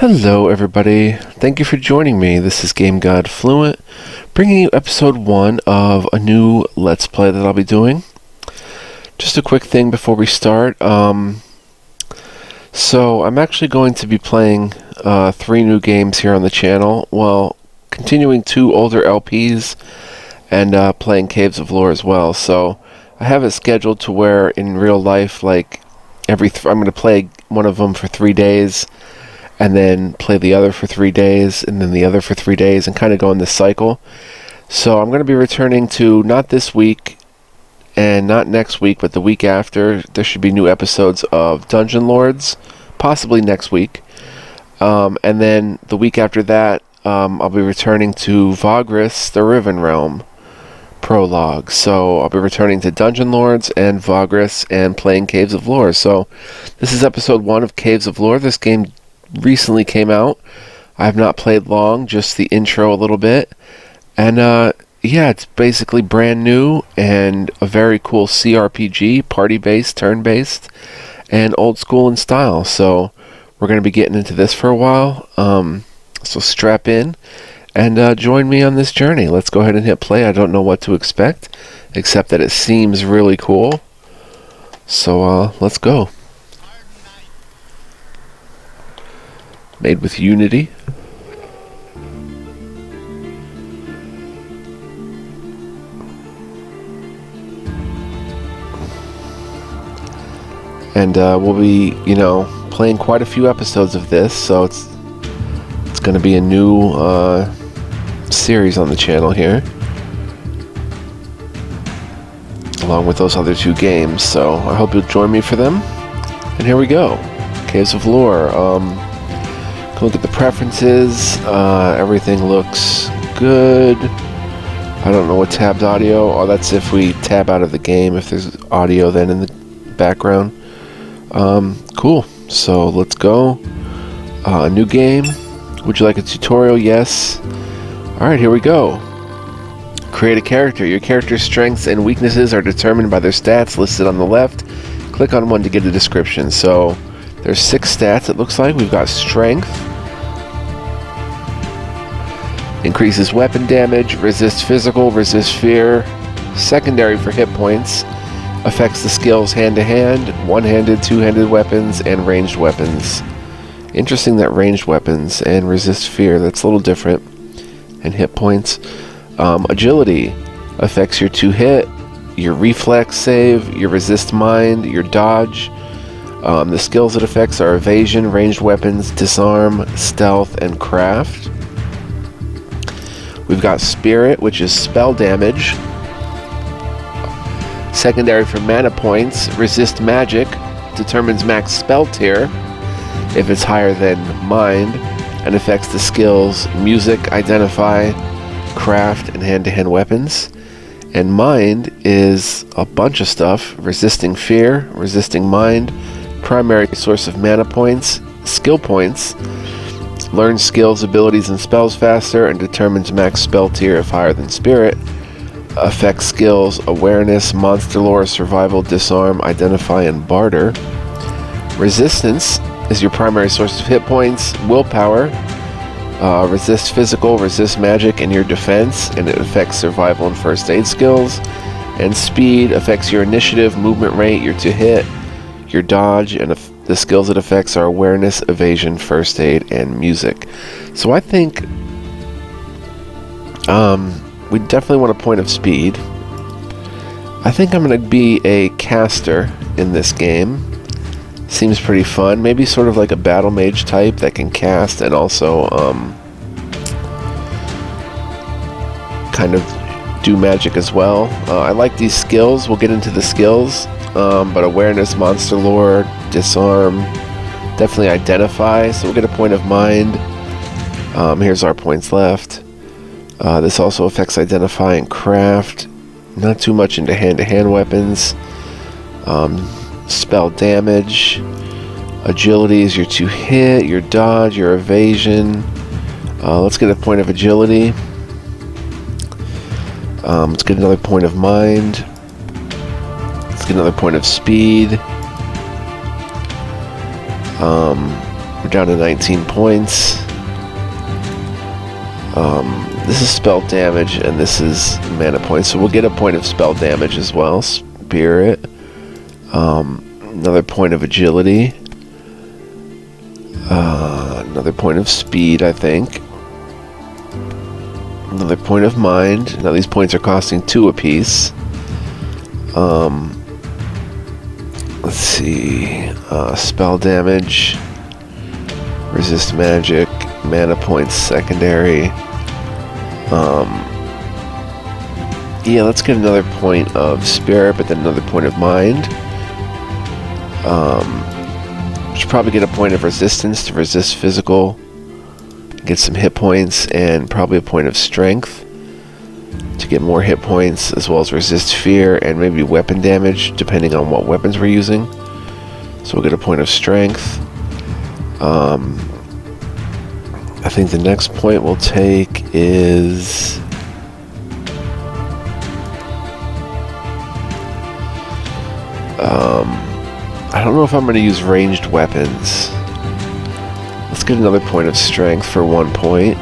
Hello everybody, thank you for joining me. This is Game God Fluent, bringing you episode 1 of a new Let's Play that I'll be doing. Just a quick thing before we start. So I'm actually going to be playing 3 new games here on the channel, while continuing 2 older LPs and playing Caves of Lore as well. So I have it scheduled to where in real life, like I'm going to play one of them for 3 days, and then play the other for 3 days, and then the other for 3 days, and kind of go in this cycle. So I'm going to be returning to, not this week, and not next week, but the week after. There should be new episodes of Dungeon Lords, possibly next week. And then the week after that, I'll be returning to Vagrus, the Riven Realm prologue. So I'll be returning to Dungeon Lords and Vagrus and playing Caves of Lore. So this is episode 1 of Caves of Lore. This game recently came out. I have not played long, just the intro a little bit. And yeah, it's basically brand new and a very cool CRPG, party-based, turn-based, and old school in style. So we're going to be getting into this for a while. So strap in and join me on this journey. Let's go ahead and hit play. I don't know what to expect, except that it seems really cool. So let's go. Made with Unity. And we'll be, playing quite a few episodes of this, so it's going to be a new series on the channel here, along with those other 2 games. So I hope you'll join me for them. And here we go. Caves of Lore. Look at the preferences. Everything looks good. I don't know what tabbed audio. Oh, that's if we tab out of the game. If there's audio then in the background. Cool. So let's go. New game. Would you like a tutorial? Yes. Alright, here we go. Create a character. Your character's strengths and weaknesses are determined by their stats listed on the left. Click on one to get a description. So there's 6 stats, it looks like. We've got strength. Increases weapon damage, resist physical, resist fear. Secondary for hit points. Affects the skills hand-to-hand, one-handed, two-handed weapons, and ranged weapons. Interesting that ranged weapons and resist fear, that's a little different. And hit points. Agility affects your 2-hit, your reflex save, your resist mind, your dodge. The skills it affects are evasion, ranged weapons, disarm, stealth, and craft. We've got spirit, which is spell damage. Secondary for mana points, resist magic, determines max spell tier if it's higher than mind, and affects the skills music, identify, craft, and hand-to-hand weapons. And mind is a bunch of stuff: resisting fear, resisting mind, primary source of mana points, skill points, learns skills, abilities, and spells faster, and determines max spell tier if higher than spirit. Affects skills awareness, monster lore, survival, disarm, identify, and barter. Resistance is your primary source of hit points, willpower, resist physical, resist magic, and your defense, and it affects survival and first aid skills. And speed affects your initiative, movement rate, your to hit, your dodge, and the skills it affects are awareness, evasion, first aid, and music. So I think we definitely want a point of speed. I think I'm going to be a caster in this game. Seems pretty fun. Maybe sort of like a battle mage type that can cast and also kind of do magic as well. I like these skills. We'll get into the skills. But awareness, monster lore, disarm, definitely identify. So we'll get a point of mind. Here's our points left. This also affects identify and craft. Not too much into hand-to-hand weapons. Spell damage. Agility is your 2-hit, your dodge, your evasion. Let's get a point of agility. Let's get another point of mind. Let's get another point of speed. We're down to 19 points. This is spell damage, and this is mana points, so we'll get a point of spell damage as well. Spirit. Another point of agility. Another point of speed, I think. Another point of mind. Now these points are costing 2 apiece. Let's see. Spell damage. Resist magic. Mana points secondary. Yeah, let's get another point of spirit, but then another point of mind. Should probably get a point of resistance to resist physical. Get some hit points, and probably a point of strength to get more hit points, as well as resist fear and maybe weapon damage, depending on what weapons we're using. So we'll get a point of strength. I think the next point we'll take is... I don't know if I'm going to use ranged weapons. Let's get another point of strength for 1 point.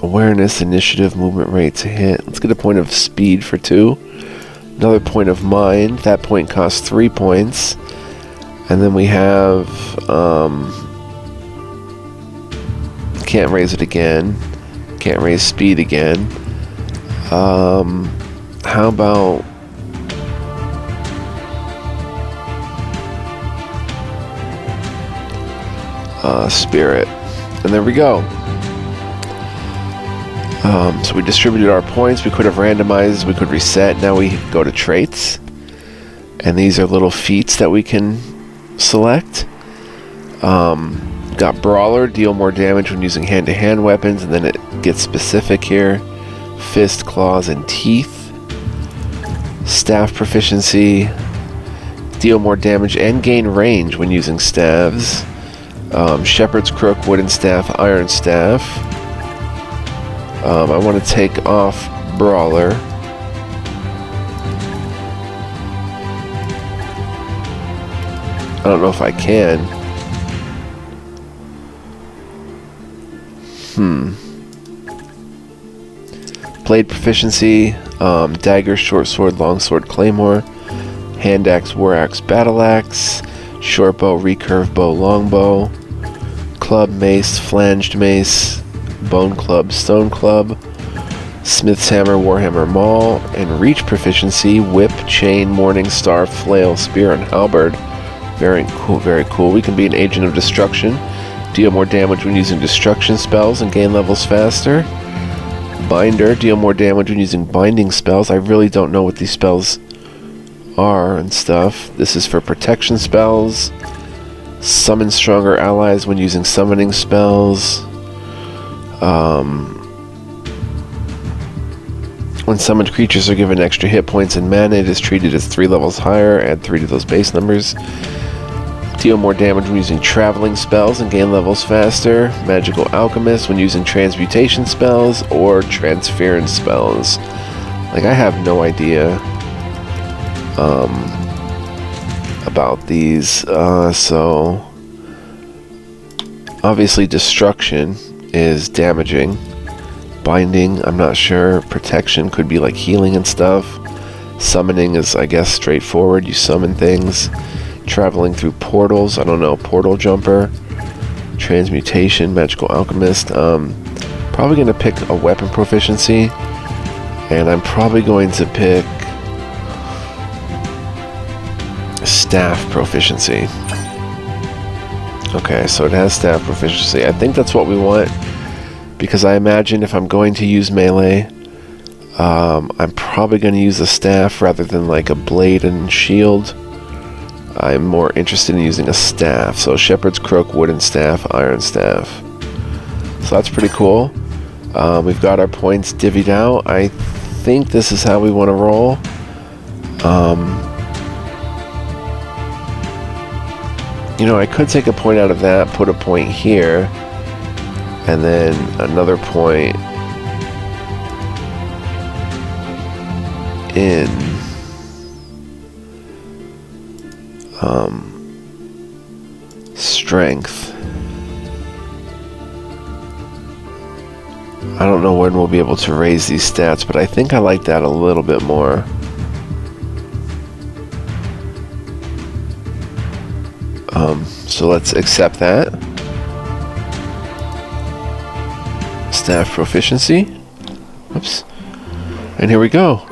Awareness, initiative, movement rate to hit. Let's get a point of speed for 2. Another point of mind. That point costs 3 points. And then we have... can't raise it again. Can't raise speed again. How about... spirit. And there we go. So we distributed our points. We could have randomized. We could reset. Now we go to traits. And these are little feats that we can select. Got Brawler. Deal more damage when using hand-to-hand weapons. And then it gets specific here. Fist, claws, and teeth. Staff proficiency. Deal more damage and gain range when using staves. Shepherd's Crook, Wooden Staff, Iron Staff. I want to take off Brawler. I don't know if I can. Blade proficiency, dagger, short sword, long sword, claymore, hand axe, war axe, battle axe, short bow, recurve bow, long bow, club, mace, flanged mace, bone club, stone club, smith's hammer, warhammer, maul, and reach proficiency, whip, chain, morning star, flail, spear, and halberd. Very cool, very cool. We can be an agent of destruction, deal more damage when using destruction spells and gain levels faster. Binder, deal more damage when using binding spells. I really don't know what these spells are and stuff. This is for protection spells. Summon stronger allies when using summoning spells. When summoned creatures are given extra hit points and mana, it is treated as 3 levels higher. Add 3 to those base numbers. Deal more damage when using traveling spells and gain levels faster. Magical Alchemist when using transmutation spells or transference spells. Like, I have no idea about these. So obviously destruction is damaging. Binding, I'm not sure. Protection could be like healing and stuff. Summoning is, I guess, straightforward. You summon things. Traveling through portals, I don't know. Portal jumper. Transmutation, magical alchemist. Probably going to pick a weapon proficiency. And I'm probably going to pick staff proficiency. Okay, so it has staff proficiency. I think that's what we want, because I imagine if I'm going to use melee, I'm probably going to use a staff rather than like a blade and shield. I'm more interested in using a staff. So shepherd's crook, wooden staff, iron staff. So that's pretty cool. We've got our points divvied out. I think this is how we want to roll. You know, I could take a point out of that, put a point here, and then another point in Strength. I don't know when we'll be able to raise these stats, but I think I like that a little bit more. So let's accept that. Staff proficiency. Oops. And here we go.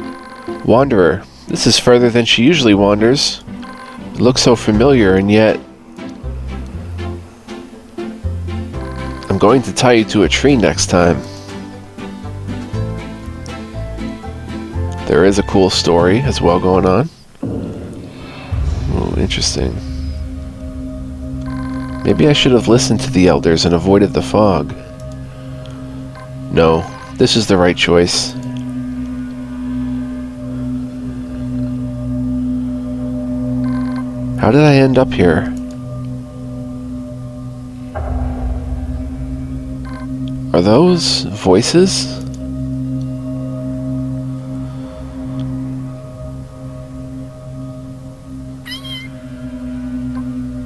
Wanderer. This is further than she usually wanders. It looks so familiar, and yet I'm going to tie you to a tree next time. There is a cool story as well going on. Oh, interesting. Maybe I should have listened to the elders and avoided the fog. No, this is the right choice. How did I end up here? Are those voices?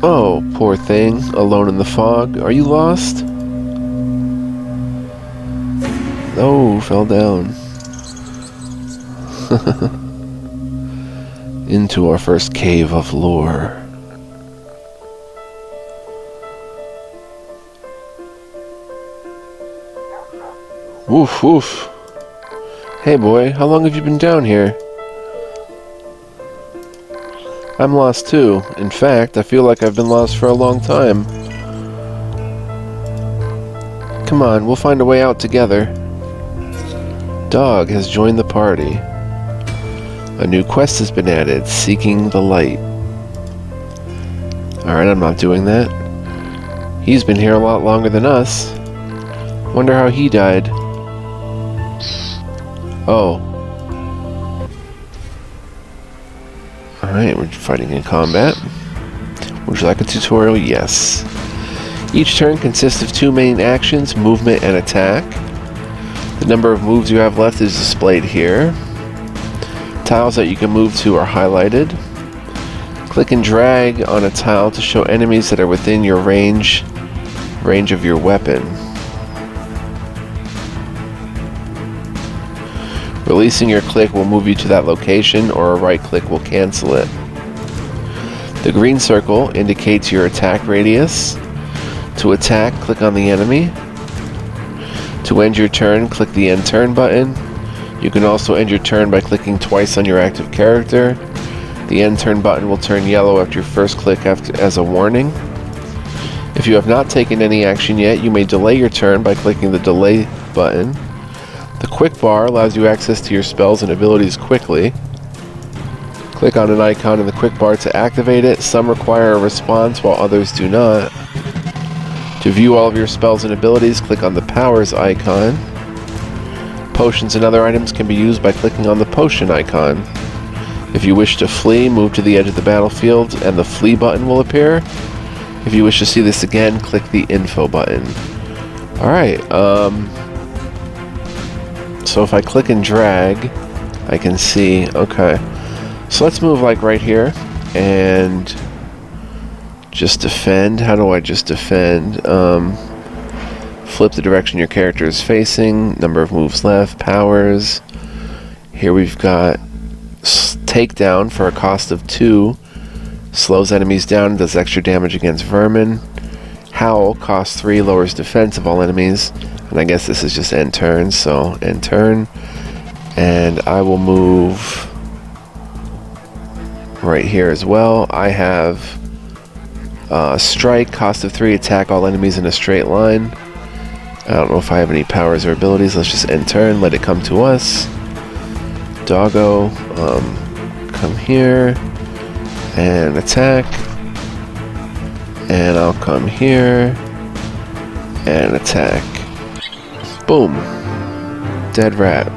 Oh, poor thing, alone in the fog. Are you lost? Oh, fell down. Into our first cave of lore. Woof woof. Hey boy, how long have you been down here? I'm lost too. In fact, I feel like I've been lost for a long time. Come on, we'll find a way out together. Dog has joined the party. A new quest has been added, Seeking the Light. Alright, I'm not doing that. He's been here a lot longer than us. Wonder how he died. Oh. Alright, we're fighting in combat. Would you like a tutorial? Yes. Each turn consists of 2 main actions, movement and attack. The number of moves you have left is displayed here. Tiles that you can move to are highlighted. Click and drag on a tile to show enemies that are within your range of your weapon. Releasing your click will move you to that location, or a right click will cancel it. The green circle indicates your attack radius. To attack, click on the enemy. To end your turn, click the End Turn button. You can also end your turn by clicking twice on your active character. The End Turn button will turn yellow after your first click as a warning. If you have not taken any action yet, you may delay your turn by clicking the Delay button. The quick bar allows you access to your spells and abilities quickly. Click on an icon in the quick bar to activate it. Some require a response while others do not. To view all of your spells and abilities, click on the Powers icon. Potions and other items can be used by clicking on the Potion icon. If you wish to flee, move to the edge of the battlefield and the Flee button will appear. If you wish to see this again, click the Info button. Alright, so if I click and drag, I can see, okay. So let's move like right here and just defend. How do I just defend? Flip the direction your character is facing, number of moves left, powers. Here we've got Takedown for a cost of 2. Slows enemies down, does extra damage against vermin. Howl, cost 3, lowers defense of all enemies. And I guess this is just end turn, so end turn. And I will move right here as well. I have Strike, cost of 3, attack all enemies in a straight line. I don't know if I have any powers or abilities. Let's just end turn, let it come to us. Doggo, come here and attack. And I'll come here and attack. Boom. Dead rat.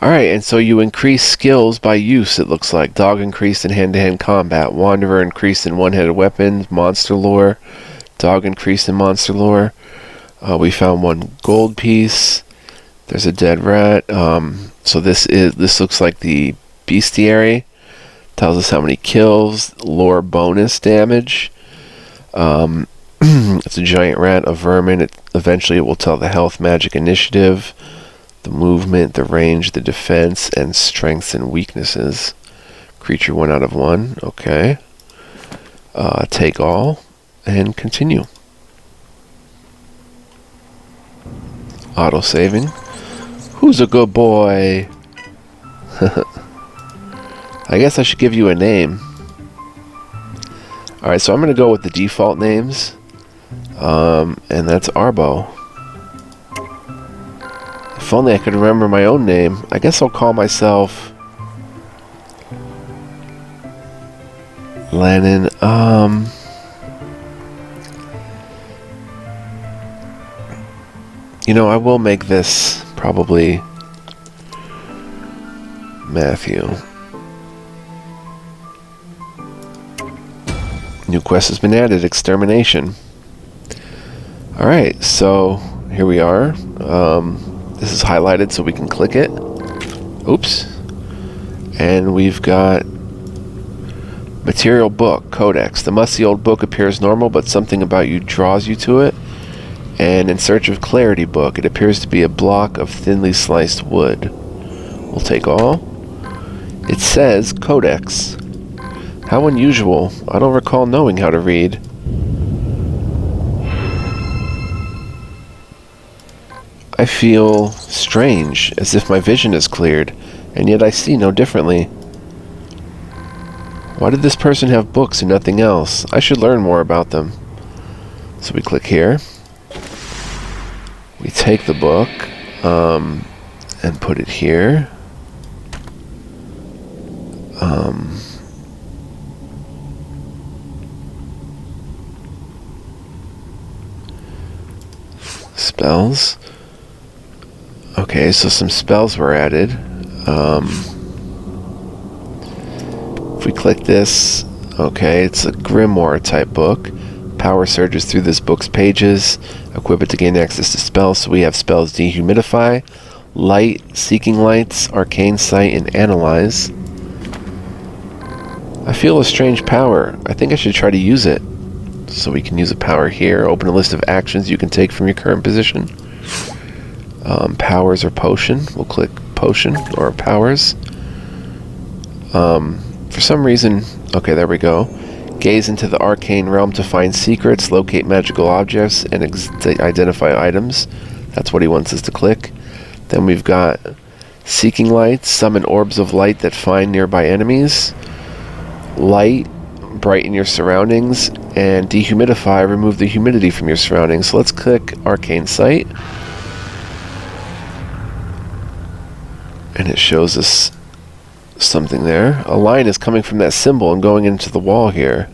Alright, and so you increase skills by use, it looks like. Dog increased in hand-to-hand combat. Wanderer increased in one-handed weapons. Monster lore. Dog increased in monster lore. We found 1 gold piece. There's a dead rat. So this looks like the bestiary. Tells us how many kills, lore bonus damage. It's a giant rat, a vermin. Eventually it will tell the health, magic, initiative, the movement, the range, the defense, and strengths and weaknesses. Creature 1 out of 1. Okay. Take all and continue. Auto saving. Who's a good boy? I guess I should give you a name. Alright, so I'm going to go with the default names. And that's Arbo. If only I could remember my own name. I guess I'll call myself Lennon. You know, I will make this probably Matthew. New quest has been added, Extermination. Alright, so here we are. This is highlighted so we can click it. Oops. And we've got Material Book, Codex. The musty old book appears normal, but something about you draws you to it. And In Search of Clarity Book. It appears to be a block of thinly sliced wood. We'll take all. It says Codex. How unusual. I don't recall knowing how to read. I feel strange, as if my vision is cleared, and yet I see no differently. Why did this person have books and nothing else? I should learn more about them. So we click here. We take the book, and put it here. Spells. Okay, so some spells were added. If we click this, okay, it's a grimoire type book. Power surges through this book's pages. Equip it to gain access to spells. So we have spells Dehumidify, Light, Seeking Lights, Arcane Sight, and Analyze. I feel a strange power. I think I should try to use it. So we can use a power here. Open a list of actions you can take from your current position. Powers or potion. We'll click potion or powers. For some reason, okay, there we go. Gaze into the arcane realm to find secrets, locate magical objects, and identify items. That's what he wants us to click. Then we've got Seeking Lights, summon orbs of light that find nearby enemies. Light, brighten your surroundings. And Dehumidify, remove the humidity from your surroundings. So let's click Arcane Sight. And it shows us something there. A line is coming from that symbol and going into the wall here.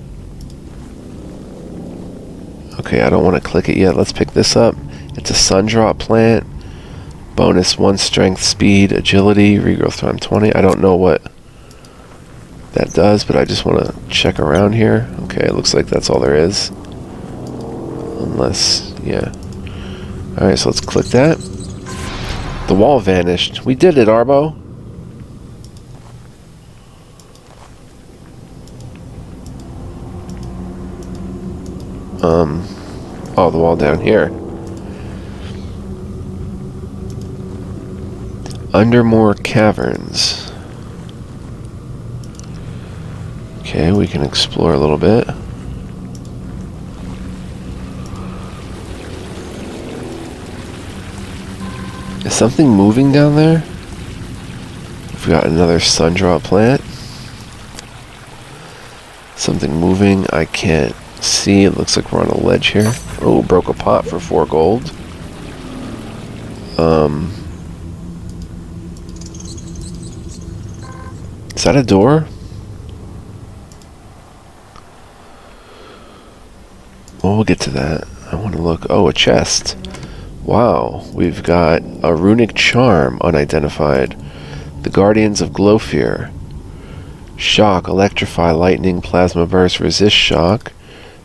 Okay, I don't want to click it yet. Let's pick this up. It's a Sundrop plant. Bonus 1 strength, speed, agility, regrowth time 20. I don't know what that does, but I just want to check around here. Okay, it looks like that's all there is. Unless, yeah. Alright, so let's click that. The wall vanished. We did it, Arbo. Oh, the wall down here. Undermoor Caverns. Okay, we can explore a little bit. Is something moving down there? We've got another Sundrop plant. Something moving I can't see. It looks like we're on a ledge here. Oh, broke a pot for 4 gold. Is that a door? Well, we'll get to that. I want to look. Oh, a chest. Wow, we've got a runic charm unidentified. The Guardians of Glowfear. Shock, electrify, lightning, plasma burst, resist shock.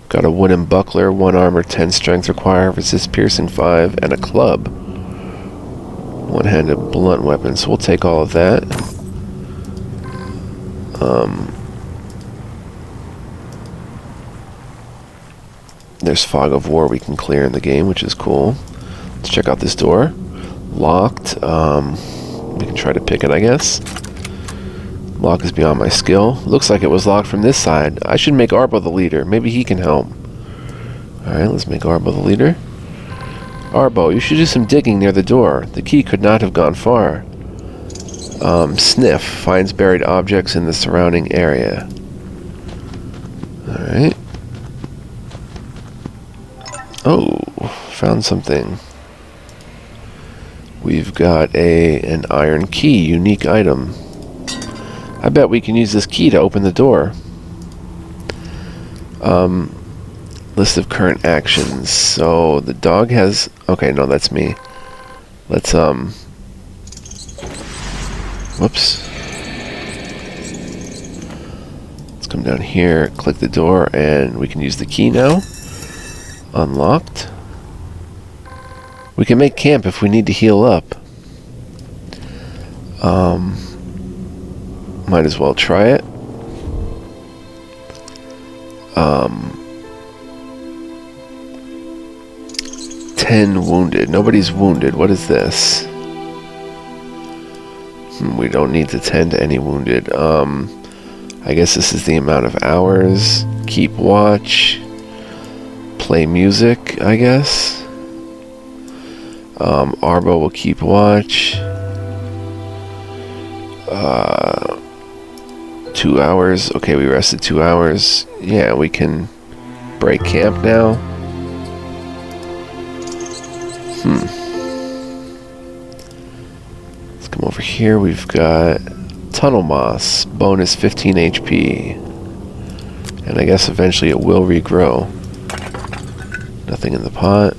Got a wooden buckler, 1 armor, 10 strength require, resist piercing 5, and a club. One-handed blunt weapon, so we'll take all of that. There's fog of war we can clear in the game, which is cool. Let's check out this door. Locked. We can try to pick it, I guess. Lock is beyond my skill. Looks like it was locked from this side. I should make Arbo the leader. Maybe he can help. Alright, let's make Arbo the leader. Arbo, you should do some digging near the door. The key could not have gone far. Sniff. Finds buried objects in the surrounding area. Alright. Oh, found something. We've got an iron key, unique item. I bet we can use this key to open the door. List of current actions. So the dog has... Okay, no, that's me. Let's, whoops. Let's come down here, click the door, and we can use the key now. Unlocked. We can make camp if we need to heal up. Might as well try it. 10 wounded. Nobody's wounded. What is this? We don't need to tend to any wounded. I guess this is the amount of hours. Keep watch. Play music, I guess. Arbo will keep watch. 2 hours. Okay, we rested 2 hours. Yeah, we can break camp now. Let's come over here. We've got Tunnel Moss. Bonus 15 HP. And I guess eventually it will regrow. Nothing in the pot.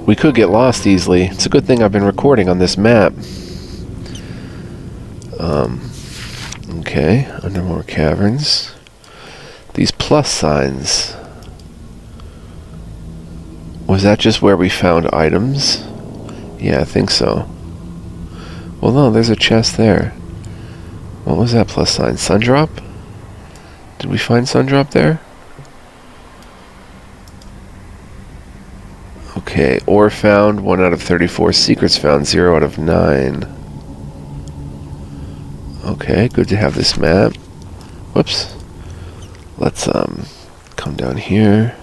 We could get lost easily. It's a good thing I've been recording on this map. Okay, under more caverns. These plus signs. Was that just where we found items? Yeah, I think so. Well, no, there's a chest there. What was that plus sign? Sundrop? Did we find Sundrop there? Okay, ore found, 1 out of 34. Secrets found, 0 out of 9. Okay, good to have this map. Whoops. Let's, come down here.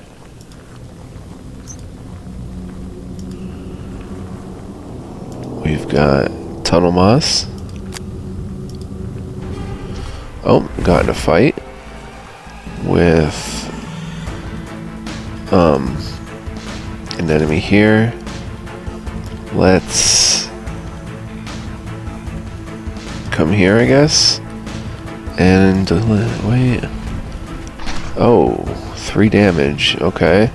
We've got Tunnel Moss. Oh, got in a fight with an enemy here. Let's come here, I guess. And wait. Oh, 3 damage. Okay.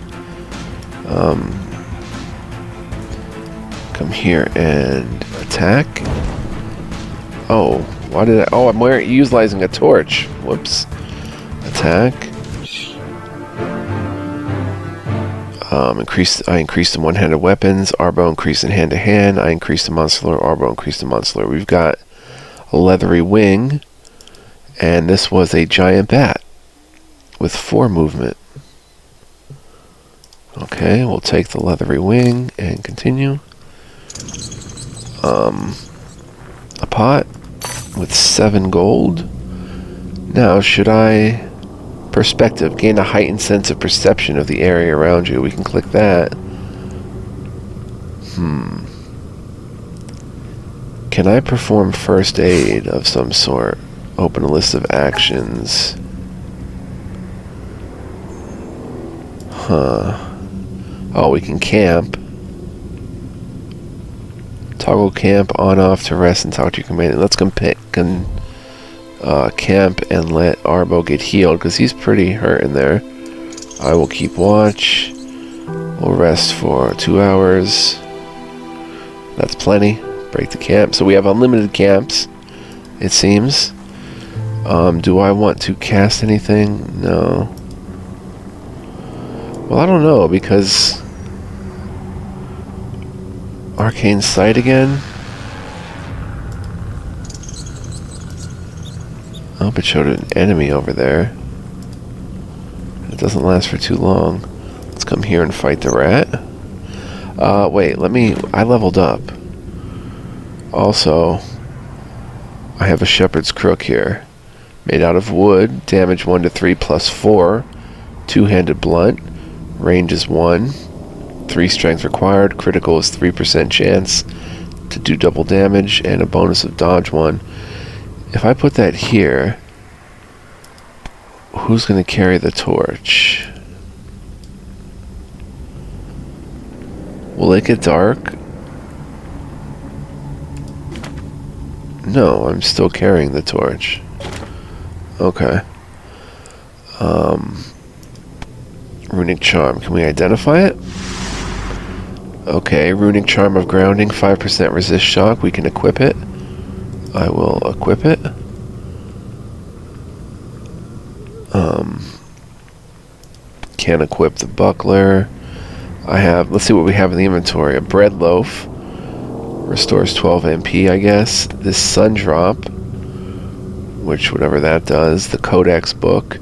Come here and attack. Oh, why did I... Oh, I'm utilizing a torch. Whoops. Attack. I increased in one-handed weapons. Arbo increased in hand-to-hand. I increased in monster lore. Arbo increased in monster lore. We've got a leathery wing. And this was a giant bat with 4 movement. Okay, we'll take the leathery wing and continue. A pot with 7 gold. Now, should I... Perspective. Gain a heightened sense of perception of the area around you. We can click that. Can I perform first aid of some sort? Open a list of actions. Oh, we can camp. Toggle camp on off to rest and talk to your companion. Let's camp and let Arbo get healed because he's pretty hurt in there. I will keep watch. We'll rest for 2 hours. That's plenty. Break the camp. So we have unlimited camps, it seems. Do I want to cast anything? No. Well, I don't know because Arcane Sight again. Oh, it showed an enemy over there. It doesn't last for too long. Let's come here and fight the rat. Wait, I leveled up. Also, I have a shepherd's crook here. Made out of wood, damage 1 to 3 plus 4. Two-handed blunt. Range is 1. 3 strength required. Critical is 3% chance to do double damage, and a bonus of dodge 1. If I put that here, who's going to carry the torch? Will it get dark? No, I'm still carrying the torch. Okay. Runic Charm. Can we identify it? Okay, Runic Charm of Grounding, 5% resist shock. We can equip it. I will equip it. Can't equip the buckler. Let's see what we have in the inventory. A bread loaf. Restores 12 MP, I guess. This sun drop, which whatever that does. The codex book.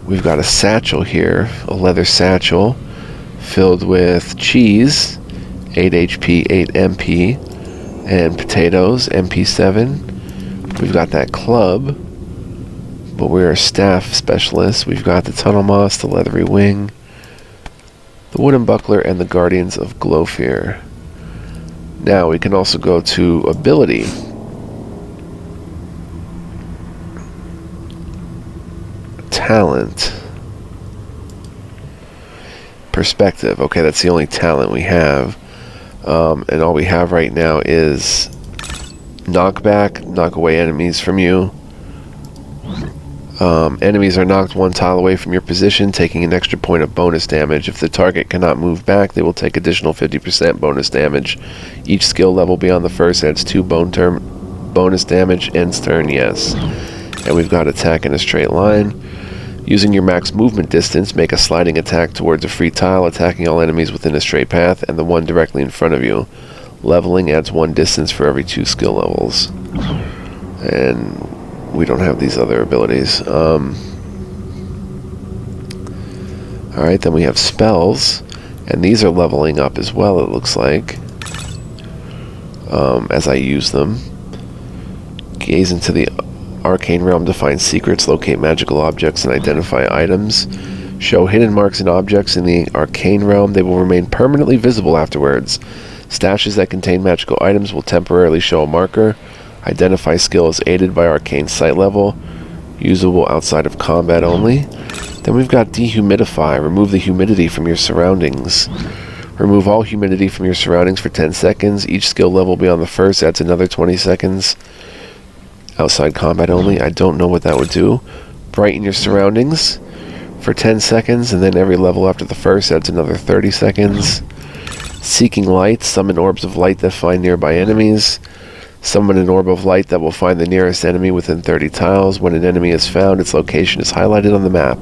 We've got a satchel here, a leather satchel filled with cheese, 8 HP, 8 MP, and potatoes, MP7. We've got that club, but we're a staff specialist. We've got the tunnel moss, the leathery wing, the wooden buckler, and the guardians of Glowfear. Now we can also go to ability. Talent. Perspective. Okay, that's the only talent we have. And all we have right now is knockback, knock away enemies from you. Enemies are knocked 1 tile away from your position, taking an extra point of bonus damage. If the target cannot move back, they will take additional 50% bonus damage. Each skill level beyond the first adds 2 bonus damage. Ends turn, yes. And we've got attack in a straight line. Using your max movement distance, make a sliding attack towards a free tile, attacking all enemies within a straight path and the one directly in front of you. Leveling adds 1 distance for every 2 skill levels. And we don't have these other abilities. Alright, then we have spells, and these are leveling up as well, it looks like, as I use them. Gaze into the arcane realm to find secrets, locate magical objects, and identify items. Show hidden marks and objects in the arcane realm. They will remain permanently visible afterwards. Stashes that contain magical items will temporarily show a marker. Identify skill is aided by arcane sight level. Usable outside of combat only. Then we've got dehumidify. Remove the humidity from your surroundings. Remove all humidity from your surroundings for 10 seconds. Each skill level beyond the first adds another 20 seconds. Outside combat only. I don't know what that would do. Brighten your surroundings for 10 seconds, and then every level after the first adds another 30 seconds. Seeking light. Summon orbs of light that find nearby enemies. Summon an orb of light that will find the nearest enemy within 30 tiles. When an enemy is found, its location is highlighted on the map.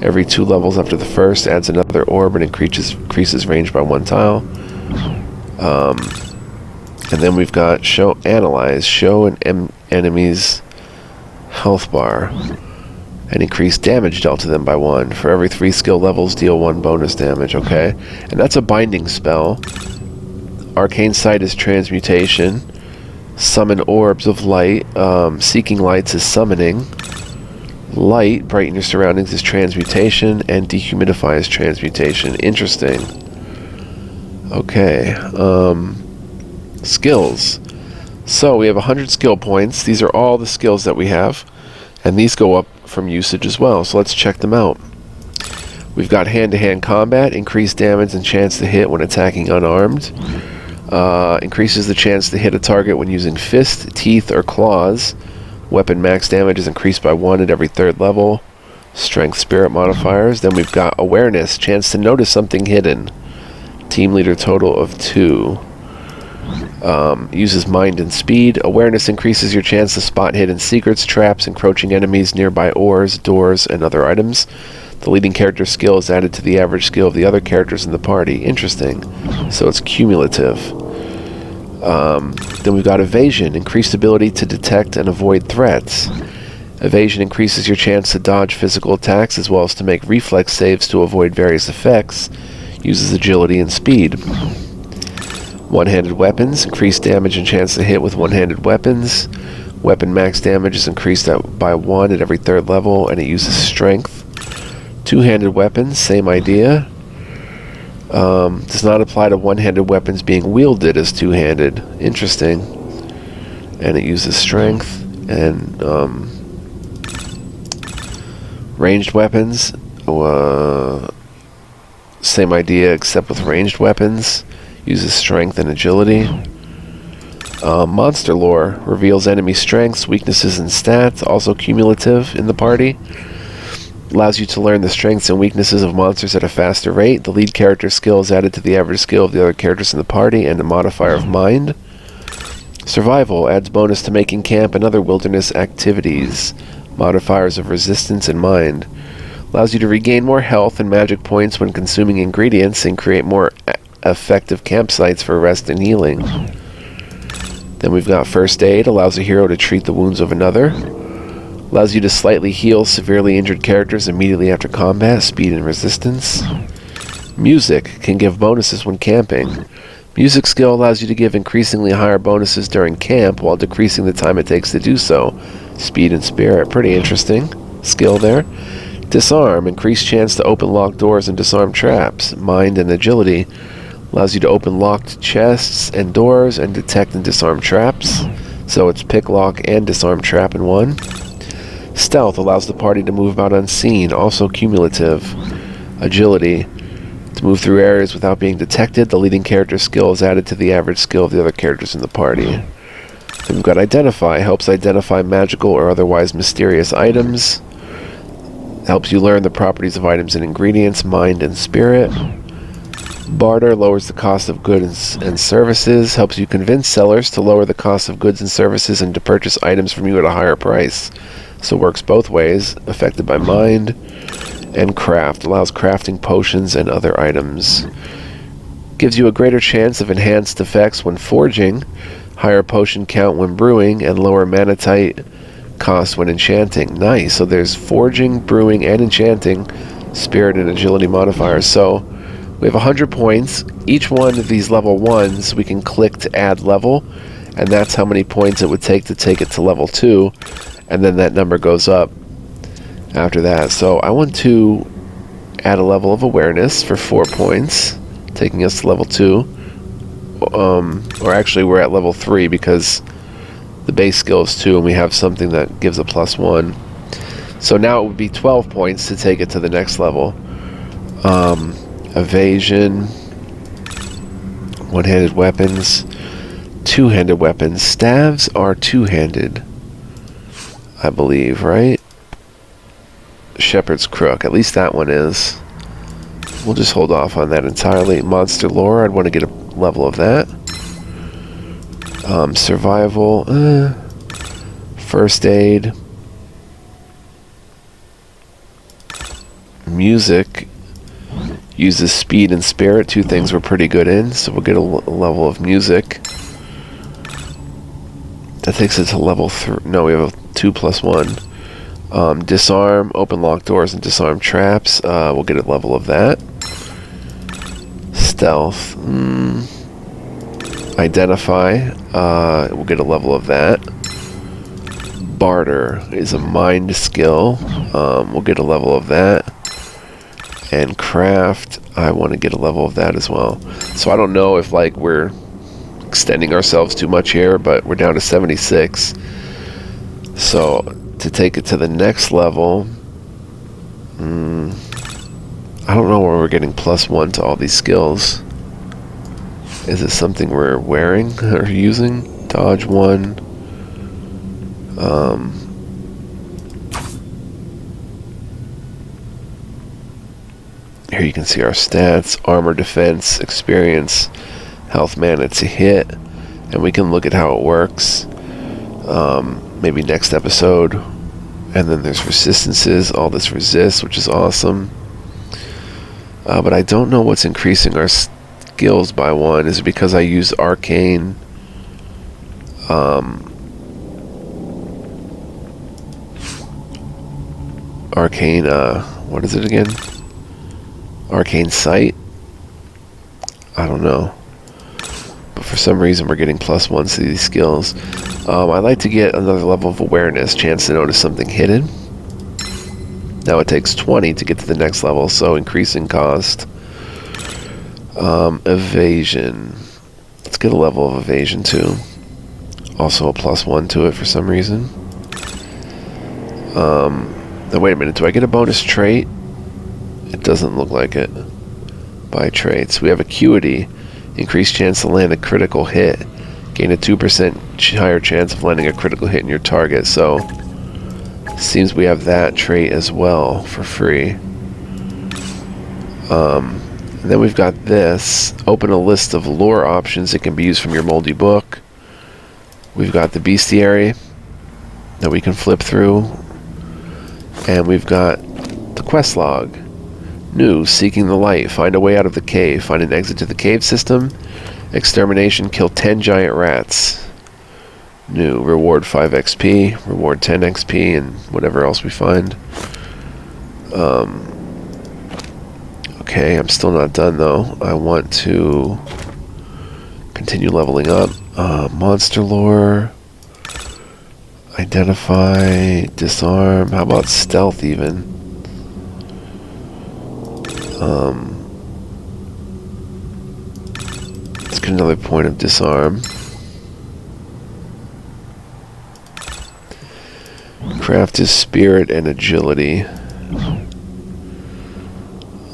Every 2 levels after the first adds another orb and increases range by 1 tile. And then we've got show analyze. Show an enemy's health bar and increase damage dealt to them by 1. For every 3 skill levels, deal 1 bonus damage. Okay, and that's a binding spell. Arcane Sight is transmutation. Summon orbs of light. Seeking lights is summoning. Light, brighten your surroundings, is transmutation, and dehumidify is transmutation. Interesting. Okay. Skills. So we have 100 skill points. These are all the skills that we have, and these go up from usage as well. So let's check them out. We've got hand-to-hand combat, increased damage and chance to hit when attacking unarmed. Increases the chance to hit a target when using fist, teeth, or claws. Weapon max damage is increased by 1 at every 3rd level. Strength spirit modifiers. Then we've got awareness, chance to notice something hidden. Team leader total of 2. Uses mind and speed. Awareness increases your chance to spot hidden secrets, traps, encroaching enemies, nearby ores, doors, and other items. The leading character skill is added to the average skill of the other characters in the party. Interesting. So it's cumulative. Then we've got evasion. Increased ability to detect and avoid threats. Evasion increases your chance to dodge physical attacks as well as to make reflex saves to avoid various effects. Uses agility and speed. One-handed weapons. Increased damage and chance to hit with one-handed weapons. Weapon max damage is increased by 1 at every 3rd level, and it uses strength. Two-handed weapons. Same idea. Does not apply to one-handed weapons being wielded as two-handed. Interesting. And it uses strength. And ranged weapons. Same idea except with ranged weapons. Uses strength and agility. Monster lore. Reveals enemy strengths, weaknesses, and stats. Also cumulative in the party. Allows you to learn the strengths and weaknesses of monsters at a faster rate. The lead character's skill is added to the average skill of the other characters in the party, and a modifier of mind. Survival. Adds bonus to making camp and other wilderness activities. Modifiers of resistance and mind. Allows you to regain more health and magic points when consuming ingredients and create more effective campsites for rest and healing. Then we've got first aid. Allows a hero to treat the wounds of another. Allows you to slightly heal severely injured characters immediately after combat. Speed and resistance. Music. Can give bonuses when camping. Music skill allows you to give increasingly higher bonuses during camp while decreasing the time it takes to do so. Speed and spirit. Pretty interesting skill there. Disarm. Increased chance to open locked doors and disarm traps. Mind and agility. Allows you to open locked chests and doors and detect and disarm traps. So it's pick, lock, and disarm trap in one. Stealth. Allows the party to move about unseen. Also cumulative. Agility. To move through areas without being detected. The leading character's skill is added to the average skill of the other characters in the party. Then we've got Identify. Helps identify magical or otherwise mysterious items. Helps you learn the properties of items and ingredients. Mind and spirit. Barter. Lowers the cost of goods and services. Helps you convince sellers to lower the cost of goods and services and to purchase items from you at a higher price. So it works both ways. Affected by mind. And craft. Allows crafting potions and other items. Gives you a greater chance of enhanced effects when forging. Higher potion count when brewing. And lower manatite cost when enchanting. Nice. So there's forging, brewing, and enchanting. Spirit and agility modifiers. So we have 100 points. Each one of these level 1s we can click to add level. And that's how many points it would take it to level 2. And then that number goes up after that. So I want to add a level of awareness for 4 points, taking us to level 2. Or actually we're at level 3 because the base skill is 2 and we have something that gives a +1. So now it would be 12 points to take it to the next level. Evasion. One-handed weapons. Two-handed weapons. Staves are two-handed, I believe, right? Shepherd's Crook. At least that one is. We'll just hold off on that entirely. Monster lore. I'd want to get a level of that. Survival. First aid. Music. Uses speed and spirit. 2 things we're pretty good in. So we'll get a level of music. That takes it to level 3. No, we have a 2 + 1. Disarm, open locked doors, and disarm traps. We'll get a level of that. Stealth. Identify. We'll get a level of that. Barter is a mind skill. We'll get a level of that. And craft, I want to get a level of that as well. So I don't know if like we're extending ourselves too much here, but we're down to 76. So to take it to the next level, I don't know where we're getting +1 to all these skills. Is it something we're wearing or using? Dodge 1. Here you can see our stats: armor, defense, experience, health, mana to hit, and we can look at how it works. Maybe next episode. And then there's resistances. All this resists, which is awesome. But I don't know what's increasing our skills by 1. Is it because I use arcane? Arcane, what is it again? Arcane Sight? I don't know. But for some reason we're getting +1s to these skills. I'd like to get another level of awareness, chance to notice something hidden. Now it takes 20 to get to the next level, so increasing cost. Evasion. Let's get a level of evasion too. Also a +1 to it for some reason. Now wait a minute, do I get a bonus trait? It doesn't look like it. By traits. We have acuity. Increased chance to land a critical hit. Gain a 2% higher chance of landing a critical hit in your target. So, seems we have that trait as well for free. And then we've got this. Open a list of lore options that can be used from your moldy book. We've got the bestiary that we can flip through. And we've got the quest log. New, seeking the light. Find a way out of the cave. Find an exit to the cave system. Extermination, kill 10 giant rats. New, reward 5 XP. Reward 10 XP and whatever else we find. Okay, I'm still not done though. I want to continue leveling up. Monster lore. Identify, disarm. How about stealth even? Let's get another point of disarm. Craft is spirit and agility.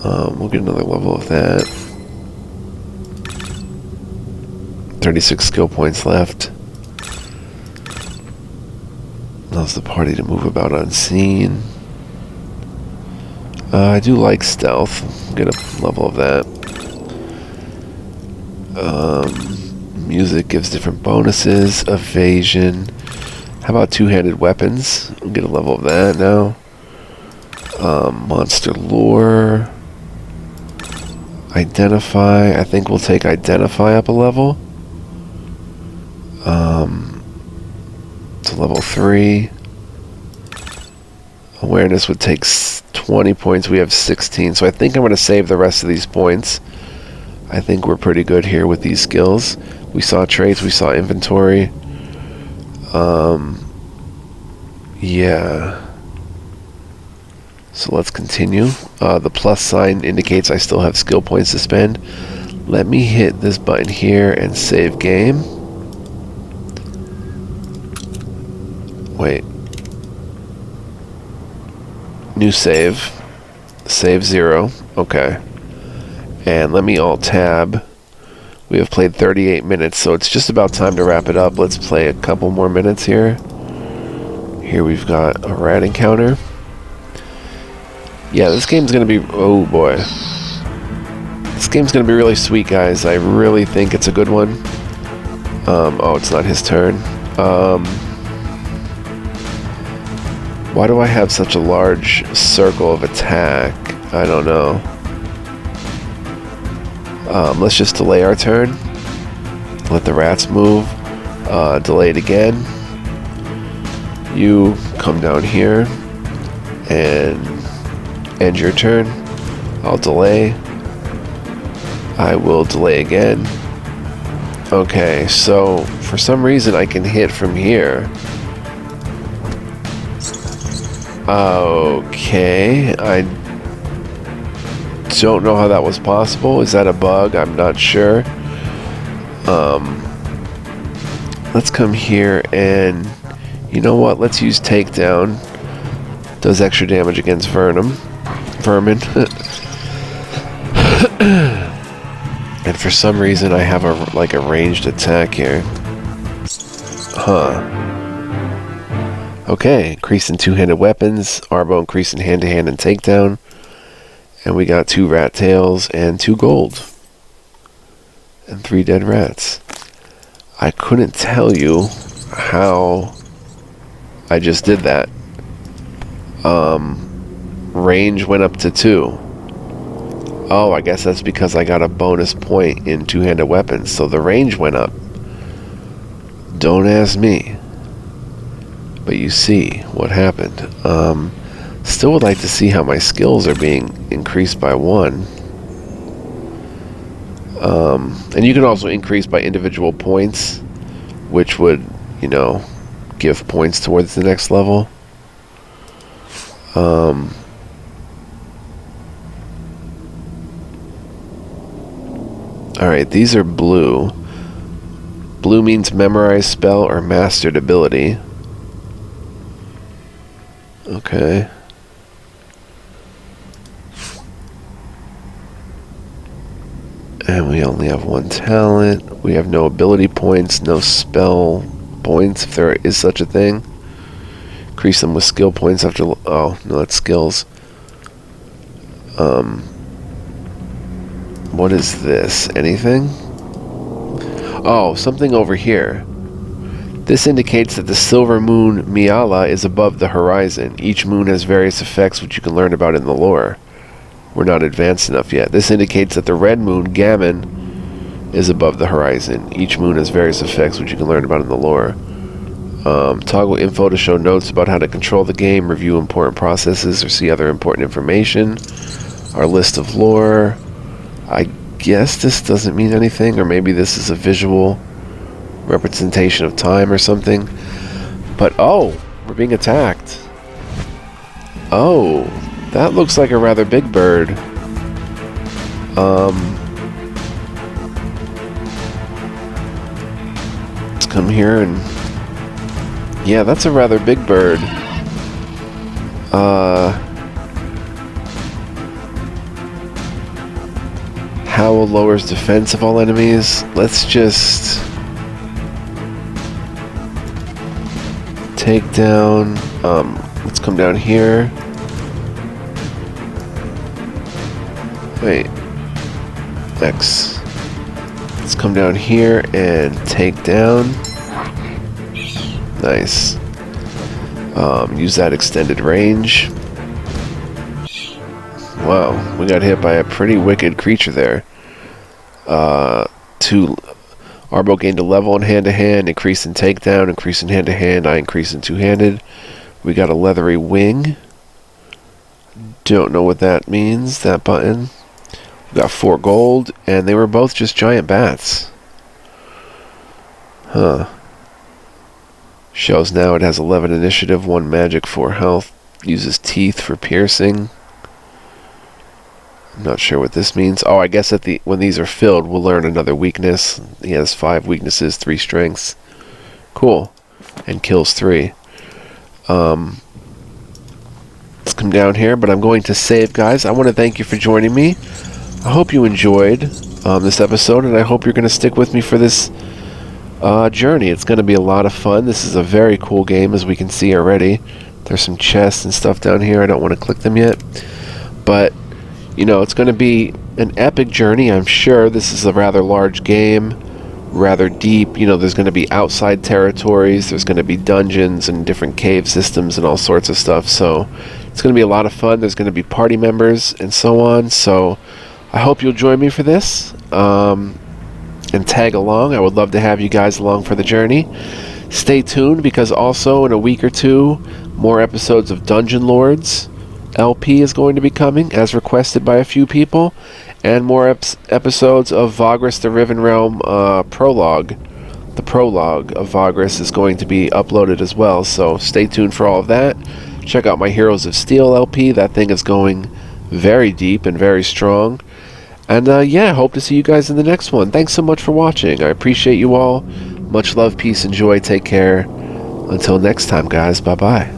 We'll get another level of that. 36 skill points left. Allows the party to move about unseen. I do like stealth. Get a level of that. Music gives different bonuses. Evasion. How about two-handed weapons? We'll get a level of that now. Monster lore. Identify. I think we'll take identify up a level. To level 3. Awareness would take 20 points. We have 16. So I think I'm going to save the rest of these points. I think we're pretty good here with these skills. We saw traits. We saw inventory. Yeah. So let's continue. The plus sign indicates I still have skill points to spend. Let me hit this button here and save game. Wait. New save. Save 0. Okay. And let me alt tab. We have played 38 minutes, so it's just about time to wrap it up. Let's play a couple more minutes here. Here we've got a rat encounter. Yeah, this game's gonna be... oh boy. This game's gonna be really sweet, guys. I really think it's a good one. Oh, it's not his turn. Why do I have such a large circle of attack? I don't know. Let's just delay our turn. Let the rats move. Delay it again. You come down here and end your turn. I'll delay. I will delay again. Okay, so for some reason I can hit from here. Okay, I don't know how that was possible. Is that a bug? I'm not sure. Let's come here and you know what? Let's use takedown. Does extra damage against vermin. And for some reason I have a ranged attack here. Huh. Okay, increase in two-handed weapons. Arbo increase in hand-to-hand and takedown. And we got 2 rat tails and 2 gold. And 3 dead rats. I couldn't tell you how I just did that. Range went up to 2. Oh, I guess that's because I got a bonus point in two-handed weapons, so the range went up. Don't ask me. But you see what happened. Still would like to see how my skills are being increased by 1. And you can also increase by individual points, which would, you know, give points towards the next level. Alright, these are blue. Blue means memorized spell or mastered ability. Okay. And we only have 1 talent. We have no ability points, no spell points, if there is such a thing. Increase them with skill points after... Oh, no, that's skills. What is this? Anything? Oh, something over here. This indicates that the silver moon Miala is above the horizon. Each moon has various effects which you can learn about in the lore. We're not advanced enough yet. This indicates that the red moon, Gammon, is above the horizon. Each moon has various effects which you can learn about in the lore. Toggle info to show notes about how to control the game, review important processes, or see other important information. Our list of lore. I guess this doesn't mean anything, or maybe this is a visual representation of time or something. But, oh, we're being attacked. Oh, that looks like a rather big bird. Let's come here and... Yeah, that's a rather big bird. Howl lowers defense of all enemies. Let's just... take down... let's come down here. Wait. X. Let's come down here and take down. Nice. Use that extended range. Wow, we got hit by a pretty wicked creature there. Arbo gained a level in hand-to-hand, increase in takedown, increase in hand-to-hand, I increase in two-handed. We got a leathery wing. Don't know what that means, that button. We got 4 gold, and they were both just giant bats. Huh. Shows now it has 11 initiative, 1 magic, 4 health. Uses teeth for piercing. I'm not sure what this means. Oh, I guess when these are filled, we'll learn another weakness. He has 5 weaknesses, 3 strengths. Cool. And kills 3. Let's come down here, but I'm going to save, guys. I want to thank you for joining me. I hope you enjoyed this episode, and I hope you're going to stick with me for this journey. It's going to be a lot of fun. This is a very cool game, as we can see already. There's some chests and stuff down here. I don't want to click them yet. But, you know, it's going to be an epic journey, I'm sure. This is a rather large game, rather deep. You know, there's going to be outside territories. There's going to be dungeons and different cave systems and all sorts of stuff. So it's going to be a lot of fun. There's going to be party members and so on. So I hope you'll join me for this and tag along. I would love to have you guys along for the journey. Stay tuned, because also in a week or two, more episodes of Dungeon Lords LP is going to be coming, as requested by a few people, and more episodes of Vagrus the Riven Realm Prologue. The Prologue of Vagrus is going to be uploaded as well, so stay tuned for all of that. Check out my Heroes of Steel LP. That thing is going very deep and very strong. And yeah, hope to see you guys in the next one. Thanks so much for watching. I appreciate you all. Much love, peace, and joy. Take care. Until next time, guys. Bye-bye.